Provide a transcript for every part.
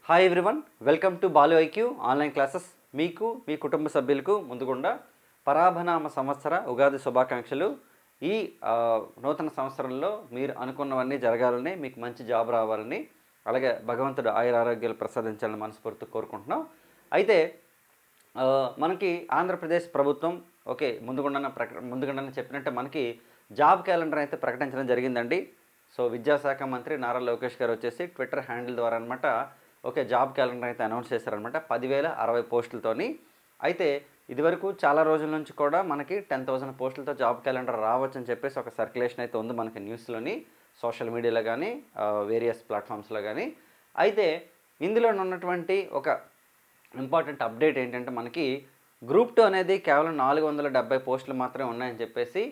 Hi everyone, welcome to Balu IQ online classes. మీకు మీ కుటుంబ సభ్యులకు ముందుగుండా పరాభనామ సంవత్సర ఉగాది శుభాకాంక్షలు. ఈ నూతన సంవత్సరంలో మీరు అనుకున్నవన్నీ జరగాలని, మీకు మంచి జాబ్ రావాలని, అలాగే భగవంతుడు ఆయురారోగ్యాలు ప్రసాదించాలని మనస్ఫూర్తి కోరుకుంటున్నాం. అయితే మనకి ఆంధ్రప్రదేశ్ ప్రభుత్వం ముందుగుండానే చెప్పినట్టే మనకి జాబ్ క్యాలెండర్ అయితే ప్రకటించడం జరిగిందండి. సో విద్యాశాఖ మంత్రి నారా లోకేష్ గారు వచ్చేసి ట్విట్టర్ హ్యాండిల్ ద్వారా అనమాట జాబ్ క్యాలెండర్ అయితే అనౌన్స్ చేశారనమాట 10,060 పోస్టులతోని. అయితే ఇదివరకు చాలా రోజుల నుంచి కూడా మనకి 10,000 పోస్టులతో జాబ్ క్యాలెండర్ రావచ్చు అని చెప్పేసి ఒక సర్క్యులేషన్ అయితే ఉంది మనకి న్యూస్లోని, సోషల్ మీడియాలో కానీ వేరియస్ ప్లాట్ఫామ్స్లో కానీ. అయితే ఇందులో ఉన్నటువంటి ఒక ఇంపార్టెంట్ అప్డేట్ ఏంటంటే మనకి గ్రూప్ 2 అనేది కేవలం 470 పోస్టులు మాత్రమే ఉన్నాయని చెప్పేసి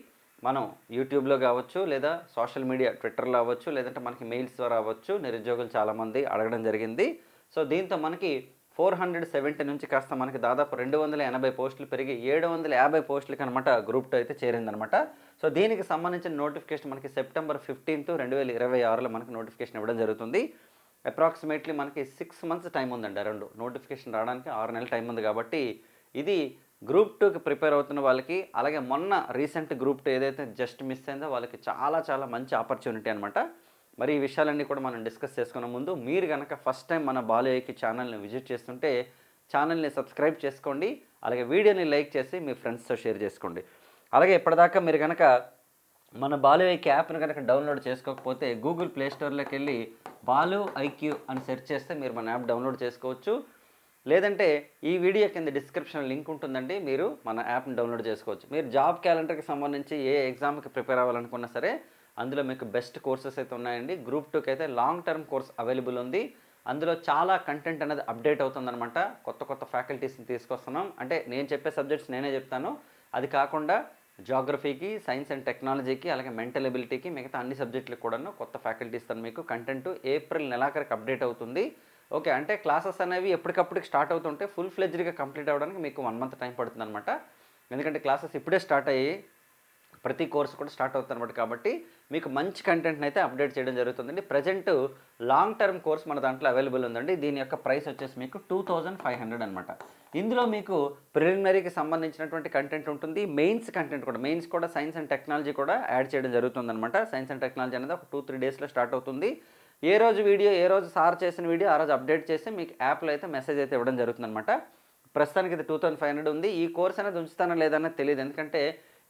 మనం యూట్యూబ్లో కావచ్చు, లేదా సోషల్ మీడియా ట్విట్టర్లో అవ్వచ్చు, లేదంటే మనకి మెయిల్స్ ద్వారా అవ్వచ్చు, నిరుద్యోగులు చాలామంది అడగడం జరిగింది. సో దీంతో మనకి 470 నుంచి కాస్త మనకి దాదాపు 280 పోస్టులు పెరిగి 750 పోస్టులకి అనమాట గ్రూప్ 2 అయితే చేరిందనమాట. సో దీనికి సంబంధించిన నోటిఫికేషన్ మనకి సెప్టెంబర్ 15, 2026లో మనకి నోటిఫికేషన్ ఇవ్వడం జరుగుతుంది. అప్రాక్సిమేట్లీ మనకి 6 మంత్స్ టైం ఉందండి. అరౌండ్ నోటిఫికేషన్ రావడానికి 6 నెలల టైం ఉంది. కాబట్టి ఇది గ్రూప్ 2కి ప్రిపేర్ అవుతున్న వాళ్ళకి, అలాగే మొన్న రీసెంట్ గ్రూప్ 2 ఏదైతే జస్ట్ మిస్ అయిందో వాళ్ళకి చాలా చాలా మంచి ఆపర్చునిటీ అనమాట. మరి ఈ విషయాలన్నీ కూడా మనం డిస్కస్ చేసుకునే ముందు మీరు కనుక ఫస్ట్ టైం మన బాలు ఐక్యూ ఛానల్ని విజిట్ చేస్తుంటే ఛానల్ని సబ్స్క్రైబ్ చేసుకోండి, అలాగే వీడియోని లైక్ చేసి మీ ఫ్రెండ్స్తో షేర్ చేసుకోండి. అలాగే ఇప్పటిదాకా మీరు కనుక మన బాలు ఐక్యూ యాప్ని కనుక డౌన్లోడ్ చేసుకోకపోతే గూగుల్ ప్లే స్టోర్లోకి వెళ్ళి బాలు ఐక్యూ అని సెర్చ్ చేస్తే మీరు మన యాప్ డౌన్లోడ్ చేసుకోవచ్చు. లేదంటే ఈ వీడియో కింద డిస్క్రిప్షన్ లింక్ ఉంటుందండి, మీరు మన యాప్ని డౌన్లోడ్ చేసుకోవచ్చు. మీరు జాబ్ క్యాలెండర్కి సంబంధించి ఏ ఎగ్జామ్కి ప్రిపేర్ అవ్వాలనుకున్నా సరే అందులో మీకు బెస్ట్ కోర్సెస్ అయితే ఉన్నాయండి. గ్రూప్ 2కి అయితే లాంగ్ టర్మ్ కోర్స్ అవైలబుల్ ఉంది. అందులో చాలా కంటెంట్ అనేది అప్డేట్ అవుతుందన్నమాట. కొత్త కొత్త ఫ్యాకల్టీస్ని తీసుకొస్తున్నాం. అంటే నేను చెప్పే సబ్జెక్ట్స్ నేనే చెప్తాను. అది కాకుండా జాగ్రఫీకి, సైన్స్ అండ్ టెక్నాలజీకి, అలాగే మెంటల్ ఎబిలిటీకి, మిగతా అన్ని సబ్జెక్టులకు కూడాను కొత్త ఫ్యాకల్టీస్తో మీకు కంటెంట్ ఏప్రిల్ నెలాఖరికి అప్డేట్ అవుతుంది. అంటే క్లాసెస్ అనేవి ఎప్పటికప్పుడు స్టార్ట్ అవుతుంటే ఫుల్ ఫ్లెడ్జ్డ్గా కంప్లీట్ అవ్వడానికి మీకు 1 మంత్ టైం పడుతుంది అనమాట. ఎందుకంటే క్లాసెస్ ఇప్పుడే స్టార్ట్ అయ్యి ప్రతి కోర్సు కూడా స్టార్ట్ అవుతుంది అనమాట. కాబట్టి మీకు మంచి కంటెంట్ని అయితే అప్డేట్ చేయడం జరుగుతుందండి. ప్రజెంట్ లాంగ్ టర్మ్ కోర్స్ మన దాంట్లో అవైలబుల్ ఉందండి. దీని యొక్క ప్రైస్ వచ్చేసి మీకు 2,500 అనమాట. ఇందులో మీకు ప్రిలిమినరీకి సంబంధించినటువంటి కంటెంట్ ఉంటుంది, మెయిన్స్ కంటెంట్ కూడా, మెయిన్స్ కూడా సైన్స్ అండ్ టెక్నాలజీ కూడా యాడ్ చేయడం జరుగుతుంది అనమాట. సైన్స్ అండ్ టెక్నాలజీ అనేది ఒక 2-3 డేస్లో స్టార్ట్ అవుతుంది. ఏ రోజు వీడియో, ఏ రోజు సార్ చేసిన వీడియో ఆ రోజు అప్డేట్ చేసి మీకు యాప్లో అయితే మెసేజ్ అయితే ఇవ్వడం జరుగుతుంది అనమాట. ప్రస్తుతానికి ఇది 2,500 ఉంది. ఈ కోర్స్ అనేది ఉంచుతానో లేదనేది తెలియదు, ఎందుకంటే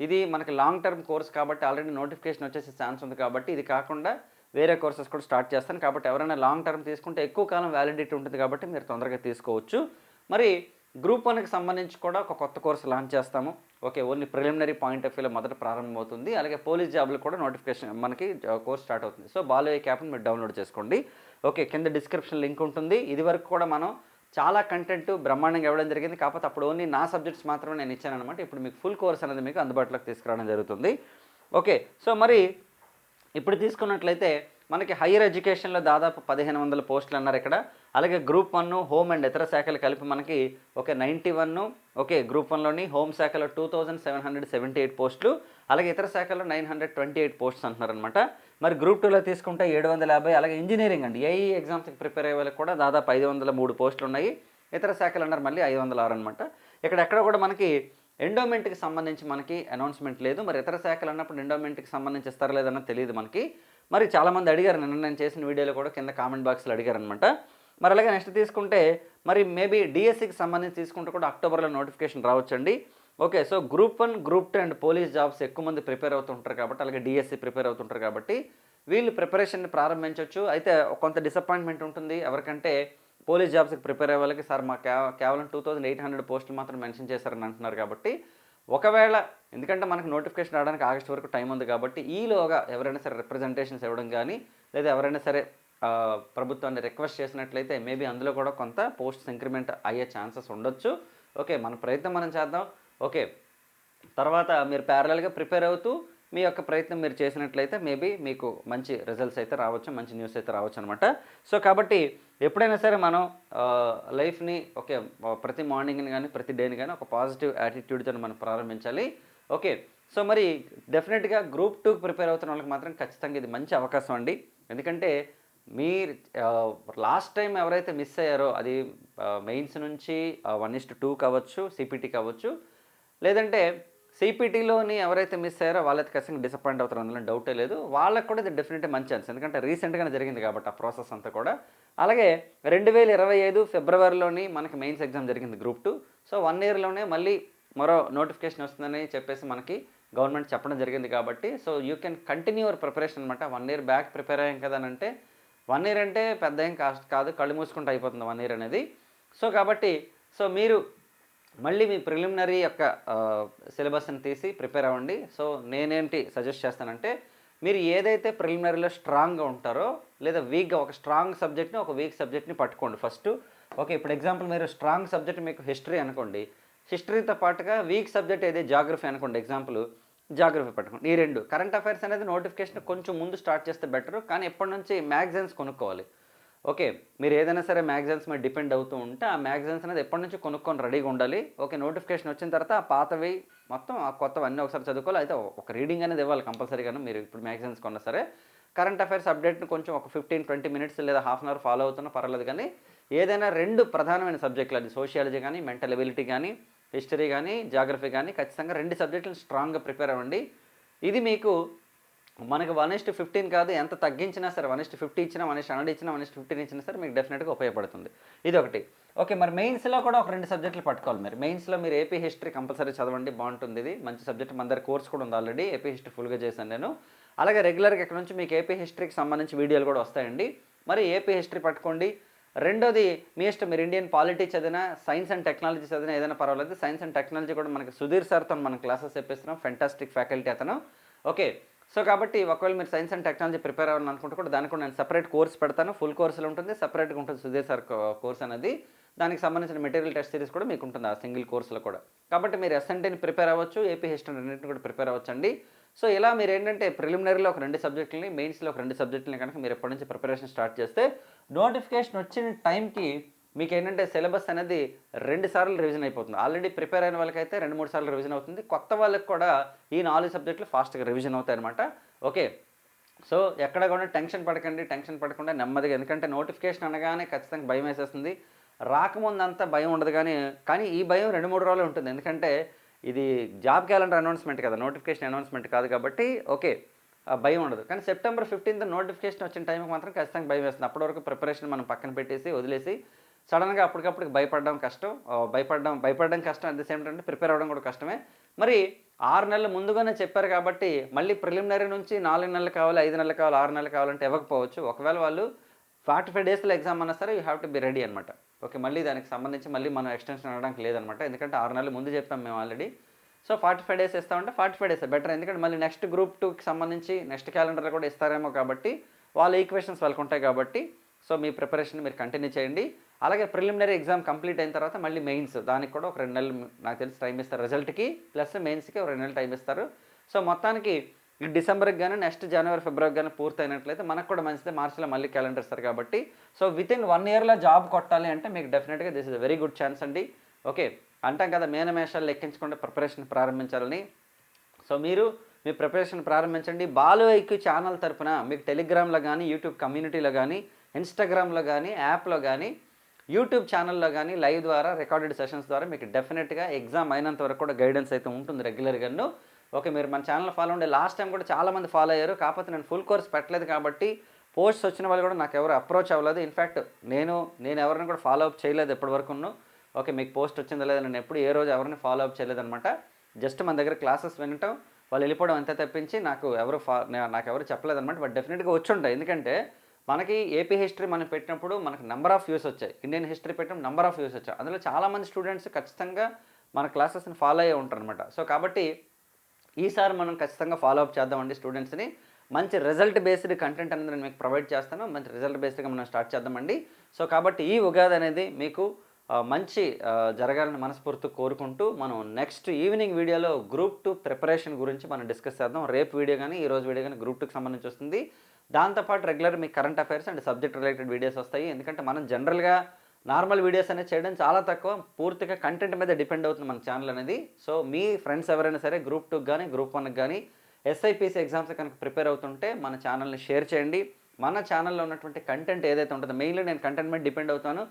ఇది మనకి లాంగ్ టర్మ్ కోర్స్ కాబట్టి ఆల్రెడీ నోటిఫికేషన్ వచ్చేసే ఛాన్స్ ఉంది. కాబట్టి ఇది కాకుండా వేరే కోర్సెస్ కూడా స్టార్ట్ చేస్తాను. కాబట్టి ఎవరైనా లాంగ్ టర్మ్ తీసుకుంటే ఎక్కువ కాలం వ్యాలిడిటీ ఉంటుంది కాబట్టి మీరు తొందరగా తీసుకోవచ్చు. మరి గ్రూప్ 1కి సంబంధించి కూడా ఒక కొత్త కోర్సు లాంచ్ చేస్తాము. ఓన్లీ ప్రిలిమినరీ పాయింట్ ఆఫ్ వ్యూలో మొదట ప్రారంభమవుతుంది. అలాగే పోలీస్ జాబ్లు కూడా నోటిఫికేషన్ మనకి కోర్స్ స్టార్ట్ అవుతుంది. సో బాలు ఐక్యూ యాప్ని మీరు డౌన్లోడ్ చేసుకోండి. కింద డిస్క్రిప్షన్ లింక్ ఉంటుంది. ఇది వరకు కూడా మనం చాలా కంటెంట్ బ్రహ్మాండంగా ఇవ్వడం జరిగింది. కాకపోతే అప్పుడు ఓన్లీ నా సబ్జెక్ట్స్ మాత్రమే నేను ఇచ్చాను అనమాట. ఇప్పుడు మీకు ఫుల్ కోర్స్ అనేది మీకు అందుబాటులోకి తీసుకురావడం జరుగుతుంది. సో మరి ఇప్పుడు తీసుకున్నట్లయితే మనకి హైయర్ ఎడ్యుకేషన్లో దాదాపు 1,500 పోస్టులు అన్నారు ఇక్కడ. అలాగే గ్రూప్ 1 హోమ్ అండ్ ఇతర శాఖలు కలిపి మనకి 91 గ్రూప్ 1లోని హోమ్ శాఖలో 2,778 పోస్టులు, అలాగే ఇతర శాఖల్లో 928 పోస్ట్స్ అంటున్నారనమాట. మరి గ్రూప్ 2లో తీసుకుంటే 750, అలాగే ఇంజనీరింగ్ అండి ఏఈ ఎగ్జామ్స్కి ప్రిపేర్ అయ్యే వాళ్ళకి కూడా దాదాపు 503 పోస్టులు ఉన్నాయి. ఇతర శాఖలు అన్నారు మళ్ళీ 506 అనమాట. ఎక్కడ కూడా మనకి ఎండోమెంట్కి సంబంధించి మనకి అనౌన్స్మెంట్ లేదు. మరి ఇతర శాఖలు అన్నప్పుడు ఎండోమెంట్కి సంబంధించి ఇస్తారా లేదన్నది తెలియదు మనకి. మరి చాలామంది అడిగారు, నేను చేసిన వీడియోలో కూడా కింద కామెంట్ బాక్స్లో అడిగారు అనమాట. మరి అలాగే నెక్స్ట్ తీసుకుంటే మరి మేబీ డిఎస్సికి సంబంధించి తీసుకుంటే కూడా అక్టోబర్లో నోటిఫికేషన్ రావచ్చండి. So group 1, group 2 and police jobs ఎక్కువ మంది ప్రిపేర్ అవుతుంటారు కాబట్టి, అలాగే డిఎస్సి ప్రిపేర్ అవుతుంటారు కాబట్టి వీళ్ళు ప్రిపరేషన్ని ప్రారంభించవచ్చు. అయితే కొంత డిసప్పాయింట్మెంట్ ఉంటుంది ఎవరికంటే పోలీస్ జాబ్స్కి ప్రిపేర్ అయ్యే వాళ్ళకి, సార్ మా కేవలం 2,800 పోస్టులు మాత్రం మెన్షన్ చేశారని అంటున్నారు. కాబట్టి ఒకవేళ, ఎందుకంటే మనకు నోటిఫికేషన్ రావడానికి ఆగస్టు వరకు టైం ఉంది కాబట్టి ఈలోగా ఎవరైనా సరే రిప్రజెంటేషన్స్ ఇవ్వడం కానీ, లేదా ఎవరైనా సరే ప్రభుత్వాన్ని రిక్వెస్ట్ చేసినట్లయితే మేబీ అందులో కూడా కొంత పోస్ట్స్ ఇంక్రిమెంట్ అయ్యే ఛాన్సెస్ ఉండొచ్చు. మన ప్రయత్నం మనం చేద్దాం. తర్వాత మీరు ప్యారలల్గా ప్రిపేర్ అవుతూ మీ యొక్క ప్రయత్నం మీరు చేసినట్లయితే మేబీ మీకు మంచి రిజల్ట్స్ అయితే రావచ్చు, మంచి న్యూస్ అయితే రావచ్చు అనమాట. కాబట్టి ఎప్పుడైనా సరే మనం లైఫ్ని ప్రతి మార్నింగ్ని కానీ ప్రతి డేని కానీ ఒక పాజిటివ్ యాటిట్యూడ్తో మనం ప్రారంభించాలి. సో మరి డెఫినెట్గా గ్రూప్ 2కి ప్రిపేర్ అవుతున్న వాళ్ళకి మాత్రం ఖచ్చితంగా ఇది మంచి అవకాశం అండి. ఎందుకంటే మీరు లాస్ట్ టైం ఎవరైతే మిస్ అయ్యారో అది మెయిన్స్ నుంచి 1:2 కావచ్చు, సిపిటి కావచ్చు, లేదంటే సిపిటీలోని ఎవరైతే మిస్ అయ్యారో వాళ్ళైతే ఖచ్చితంగా డిసప్పాయింట్ అవుతారు, అందులో డౌటే లేదు. వాళ్ళకి కూడా ఇది డెఫినెట్లీ మంచి ఛాన్స్, ఎందుకంటే రీసెంట్గానే జరిగింది కాబట్టి ఆ ప్రాసెస్ అంతా కూడా. అలాగే 2025 ఫిబ్రవరిలోని మనకి మెయిన్స్ ఎగ్జామ్ జరిగింది గ్రూప్ 2. సో 1 ఇయర్లోనే మళ్ళీ మరో నోటిఫికేషన్ వస్తుందని చెప్పేసి మనకి గవర్నమెంట్ చెప్పడం జరిగింది కాబట్టి, so you can continue your preparation అనమాట. 1 ఇయర్ బ్యాక్ ప్రిపేర్ అయ్యాం కదా అని అంటే 1 ఇయర్ అంటే పెద్ద ఏం కాదు, కళ్ళు మూసుకుంటూ అయిపోతుంది 1 ఇయర్ అనేది. సో కాబట్టి మీరు మళ్ళీ మీ ప్రిలిమినరీ యొక్క సిలబస్ని తీసి ప్రిపేర్ అవ్వండి. సో నేనేంటి సజెస్ట్ చేస్తానంటే, మీరు ఏదైతే ప్రిలిమినరీలో స్ట్రాంగ్గా ఉంటారో లేదా వీక్గా ఒక స్ట్రాంగ్ సబ్జెక్ట్ని ఒక వీక్ సబ్జెక్ట్ని పట్టుకోండి ఫస్ట్. ఓకే, ఇప్పుడు ఎగ్జాంపుల్ మీరు స్ట్రాంగ్ సబ్జెక్ట్ మీకు హిస్టరీ అనుకోండి, హిస్టరీతో పాటుగా వీక్ సబ్జెక్ట్ ఏది జాగ్రఫీ అనుకోండి, ఎగ్జాంపుల్ జాగ్రఫీ పట్టుకోండి. ఈ రెండు. కరెంట్ అఫైర్స్ అనేది నోటిఫికేషన్ కొంచెం ముందు స్టార్ట్ చేస్తే బెటర్, కానీ ఎప్పటి నుంచి మ్యాగజైన్స్ కొనుక్కోవాలి. ఓకే, మీరు ఏదైనా సరే మ్యాగజైన్స్ మీద డిపెండ్ అవుతూ ఉంటే ఆ మ్యాగజైన్స్ అనేది ఎప్పటి నుంచి కొనుక్కొని రెడీగా ఉండాలి. ఓకే, నోటిఫికేషన్ వచ్చిన తర్వాత ఆ పాతవి మొత్తం ఆ కొత్తవి అన్నీ ఒకసారి చదువుకోవాలి. అయితే ఒక రీడింగ్ అనేది ఇవ్వాలి కంపల్సరీగాను. మీరు ఇప్పుడు మ్యాగజైన్స్ కొన్నా సరే కరెంట్ అఫైర్స్ అప్డేట్ని కొంచెం ఒక 15-20 మినిట్స్ లేదా హాఫ్ అన్ అవర్ ఫాలో అవుతున్నా పర్వాలేదు. కానీ ఏదైనా 2 ప్రధానమైన సబ్జెక్టులు, అది సోషియాలజీ కానీ, మెంటల్ ఎబిలిటీ కానీ, హిస్టరీ కానీ, జాగ్రఫీ కానీ, ఖచ్చితంగా 2 సబ్జెక్టులను స్ట్రాంగ్గా ప్రిపేర్ అవ్వండి. ఇది మీకు మనకు 1:15 కాదు, ఎంత తగ్గించినా సరే 1:50 ఇచ్చినా, 1:100 ఇచ్చినా, 1:15 ఇచ్చినా సరే మీకు డెఫినెట్గా ఉపయోగపడుతుంది. ఇది ఒకటి. ఓకే, మరి మెయిన్స్లో కూడా ఒక 2 సబ్జెక్టులు పట్టుకోవాలి. మీరు మెయిన్స్లో మీరు ఏపీ హిస్టరీ కంపల్సరీ చదవండి, బాగుంటుంది. ఇది మంచి సబ్జెక్ట్, మన దగ్గర కోర్స్ కూడా ఉంది ఆల్రెడీ, ఏపీ హిస్టరీ ఫుల్గా చేశాను నేను. అలాగే రెగ్యులర్గా ఇక్కడ నుంచి మీకు ఏపీ హిస్టరీకి సంబంధించి వీడియోలు కూడా వస్తాయండి. మరి ఏపీ హిస్టరీ పట్టుకోండి. రెండోది మీ ఇష్టం, మీరు ఇండియన్ పాలిటీ చదివినా, సైన్స్ అండ్ టెక్నాలజీ చదివినా ఏదైనా పర్వాలేదు. సైన్స్ అండ్ టెక్నాలజీ కూడా మనకి సుధీర్ సార్తో మనం క్లాసెస్ చెప్పిస్తున్నాం, ఫెంటాస్టిక్ ఫ్యాకల్టీ అతను. ఓకే, సో కాబట్టి ఒకవేళ మీరు సైన్స్ అండ్ టెక్నాలజీ ప్రిపేర్ అవ్వాలని అనుకుంటే కూడా దానికి కూడా నేను సపరేట్ కోర్స్ పెడతాను. ఫుల్ కోర్సులో ఉంటుంది, సపరేట్గా ఉంటుంది సుధీర్ సార్ కోర్స్ అనేది. దానికి సంబంధించిన మెటీరియల్ టెస్ట్ సిరీస్ కూడా మీకు ఉంటుంది ఆ సింగిల్ కోర్సులో కూడా. కాబట్టి మీరు ఎస్ఎన్టీని ప్రిపేర్ అవ్వచ్చు, ఏపీ హిస్టరీ రెండింటిని కూడా ప్రిపేర్ అవ్వచ్చు అండి. సో ఇలా మీరు ఏంటంటే ప్రిలిమినరీలో ఒక 2 సబ్జెక్టులని, మెయిన్స్లో ఒక 2 సబ్జెక్టులని కనుక మీరు ఎప్పటి నుంచి ప్రిపరేషన్ స్టార్ట్ చేస్తే నోటిఫికేషన్ వచ్చిన టైంకి మీకు ఏంటంటే సిలబస్ అనేది 2 సార్లు రివిజన్ అయిపోతుంది. ఆల్రెడీ ప్రిపేర్ అయిన వాళ్ళకైతే 2-3 సార్లు రివిజన్ అవుతుంది. కొత్త వాళ్ళకి కూడా ఈ 4 సబ్జెక్టులు ఫాస్ట్గా రివిజన్ అవుతాయి అనమాట. ఓకే, సో ఎక్కడ కూడా టెన్షన్ పడకుండా నెమ్మదిగా, ఎందుకంటే నోటిఫికేషన్ అనగానే ఖచ్చితంగా భయం వేసేస్తుంది. రాకముందంతా భయం ఉండదు, కానీ ఈ భయం 2-3 రోజులు ఉంటుంది. ఎందుకంటే ఇది జాబ్ క్యాలెండర్ అనౌన్స్మెంట్ కదా, నోటిఫికేషన్ అనౌన్స్మెంట్ కాదు కాబట్టి ఓకే భయం ఉండదు. కానీ September 15 నోటిఫికేషన్ వచ్చిన టైంకి మాత్రం ఖచ్చితంగా భయం వేస్తుంది. అప్పటి వరకు ప్రిపరేషన్ మనం పక్కన పెట్టేసి వదిలేసి సడన్గా అప్పటికప్పుడు భయపడడం కష్టం, భయపడడం కష్టం, at the same time prepare అవ్వడం కూడా కష్టమే. మరి 6 నెలలు ముందుగానే చెప్పారు కాబట్టి మళ్ళీ ప్రిలిమినరీ నుంచి 4 నెలలు కావాలి, 5 నెలలు కావాలి, 6 నెలలు కావాలంటే ఇవ్వకపోవచ్చు. ఒకవేళ వాళ్ళు 45 డేస్లో ఎగ్జామ్ అన్నా సరే you have to be ready అనమాట. ఓకే, మళ్ళీ దానికి సంబంధించి మళ్ళీ మనం ఎక్స్టెన్షన్ అవ్వడానికి లేదనమాట, ఎందుకంటే 6 నెలలు ముందు చెప్పాం మేము ఆల్రెడీ. సో 45 డేస్ ఇస్తామంటే 45 డేస్ బెటర్, ఎందుకంటే మళ్ళీ నెక్స్ట్ గ్రూప్ 2కి సంబంధించి నెక్స్ట్ క్యాలెండర్లో కూడా ఇస్తారేమో కాబట్టి వాళ్ళ ఈక్వేషన్స్ వాళ్ళకు ఉంటాయి కాబట్టి సో మీ ప్రిపరేషన్ మీరు కంటిన్యూ చేయండి. అలాగే ప్రిలిమినరీ ఎగ్జామ్ కంప్లీట్ అయిన తర్వాత మళ్ళీ మెయిన్స్, దానికి కూడా ఒక 2 నెలలు నాకు తెలిసి టైం ఇస్తారు రిజల్ట్కి, ప్లస్ మెయిన్స్కి ఒక 2 నెలలు టైం ఇస్తారు. సో మొత్తానికి ఈ డిసెంబర్కి కానీ నెక్స్ట్ జనవరి ఫిబ్రవరికి కానీ పూర్తి అయినట్లయితే మనకు కూడా మంచిదే, మార్చిలో మళ్ళీ క్యాలెండర్ ఇస్తారు కాబట్టి. సో వితిన్ 1 ఇయర్లో జాబ్ కొట్టాలి అంటే మీకు డెఫినెట్గా this is very good chance అండి. ఓకే, అంటాం కదా మేనమేషాలు లెక్కించకుండా ప్రిపరేషన్ ప్రారంభించాలని. సో మీరు మీ ప్రిపరేషన్ ప్రారంభించండి. బాలు ఐక్యూ ఛానల్ తరపున మీకు టెలిగ్రామ్లో కానీ, యూట్యూబ్ కమ్యూనిటీలో కానీ, ఇన్స్టాగ్రామ్లో కానీ, యాప్లో కానీ, యూట్యూబ్ ఛానల్లో కానీ లైవ్ ద్వారా రికార్డెడ్ సెషన్స్ ద్వారా మీకు డెఫినెట్గా ఎగ్జామ్ అయినంత వరకు కూడా గైడెన్స్ అయితే ఉంటుంది రెగ్యులర్గాను. ఓకే, మీరు మన ఛానల్ ఫాలో ఉండే లాస్ట్ టైం కూడా చాలామంది ఫాలో అయ్యారు, కాకపోతే నేను ఫుల్ కోర్స్ పెట్టలేదు కాబట్టి పోస్ట్స్ వచ్చిన వాళ్ళు కూడా నాకు ఎవరు అప్రోచ్ అవ్వలేదు. ఇన్ఫ్యాక్ట్ నేను ఎవరిని కూడా ఫాలో అప్ చేయలేదు ఎప్పటివరకును. ఓకే, మీకు పోస్ట్ వచ్చిందా లేదా, నేను ఎప్పుడు ఏ రోజు ఎవరిని ఫాలో అప్ చేయలేదన్నమాట. జస్ట్ మన దగ్గర క్లాసెస్ వినటం, వాళ్ళు వెళ్ళిపోవడం అంతే తప్పించి నాకు ఎవరు చెప్పలేదన్నమాట. బట్ డెఫినెట్గా వచ్చి ఉంటాయి, ఎందుకంటే మనకి ఏపీ హిస్టరీ మనం పెట్టినప్పుడు మనకు నెంబర్ ఆఫ్ వ్యూస్ వచ్చాయి, ఇండియన్ హిస్టరీ పెట్టినప్పుడు నెంబర్ ఆఫ్ వ్యూస్ వచ్చాయి. అందులో చాలామంది స్టూడెంట్స్ ఖచ్చితంగా మన క్లాసెస్ని ఫాలో అయ్యి ఉంటారు అనమాట. సో కాబట్టి ఈసారి మనం ఖచ్చితంగా ఫాలో అప్ చేద్దామండి స్టూడెంట్స్ని. మంచి రిజల్ట్ బేస్డ్ కంటెంట్ అనేది నేను మీకు ప్రొవైడ్ చేస్తాను, మంచి రిజల్ట్ బేస్డ్గా మనం స్టార్ట్ చేద్దామండి. సో కాబట్టి ఈ ఉగాది అనేది మీకు మంచి జరగాలని మనస్ఫూర్తి కోరుకుంటూ మనం నెక్స్ట్ ఈవినింగ్ వీడియోలో గ్రూప్ 2 ప్రిపరేషన్ గురించి మనం డిస్కస్ చేద్దాం. రేపు వీడియో కానీ ఈరోజు వీడియో కానీ గ్రూప్ 2కి సంబంధించి వస్తుంది. దాంతోపాటు రెగ్యులర్ మీకు current affairs and subject related videos వస్తాయి. ఎందుకంటే మనం జనరల్గా నార్మల్ వీడియోస్ అనేది చేయడం చాలా తక్కువ, పూర్తిగా కంటెంట్ మీద డిపెండ్ అవుతుంది మన ఛానల్ అనేది. సో మీ ఫ్రెండ్స్ ఎవరైనా సరే గ్రూప్ 2కి కానీ గ్రూప్ 1కి కానీ ఎస్ఐపిసి ఎగ్జామ్స్ కనుక ప్రిపేర్ అవుతుంటే మన ఛానల్ని షేర్ చేయండి. మన ఛానల్లో ఉన్నటువంటి కంటెంట్ ఏదైతే ఉంటుందో, మెయిన్లీ నేను కంటెంట్ మీద డిపెండ్ అవుతాను.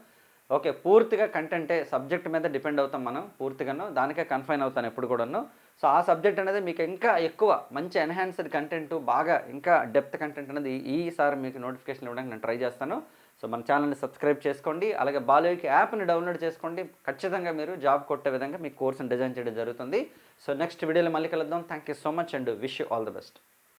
ఓకే, పూర్తిగా కంటెంటే సబ్జెక్ట్ మీద డిపెండ్ అవుతాం మనం పూర్తిగాను, దానికే కన్ఫైన్ అవుతాను ఎప్పుడు కూడాను. సో ఆ సబ్జెక్ట్ అనేది మీకు ఇంకా ఎక్కువ మంచి ఎన్హాన్స్డ్ కంటెంట్, బాగా ఇంకా డెప్త్ కంటెంట్ అనేది ఈసారి మీకు నోటిఫికేషన్ ఇవ్వడానికి నేను ట్రై చేస్తాను. సో మన ఛానల్ని సబ్స్క్రైబ్ చేసుకోండి, అలాగే బాలయోగి యాప్ని డౌన్లోడ్ చేసుకోండి. ఖచ్చితంగా మీరు జాబ్ కొట్టే విధంగా మీ కోర్సుని డిజైన్ చేయడం జరుగుతుంది. సో నెక్స్ట్ వీడియోలో మళ్ళీ కలుద్దాం. Thank you so much and wish you all the best.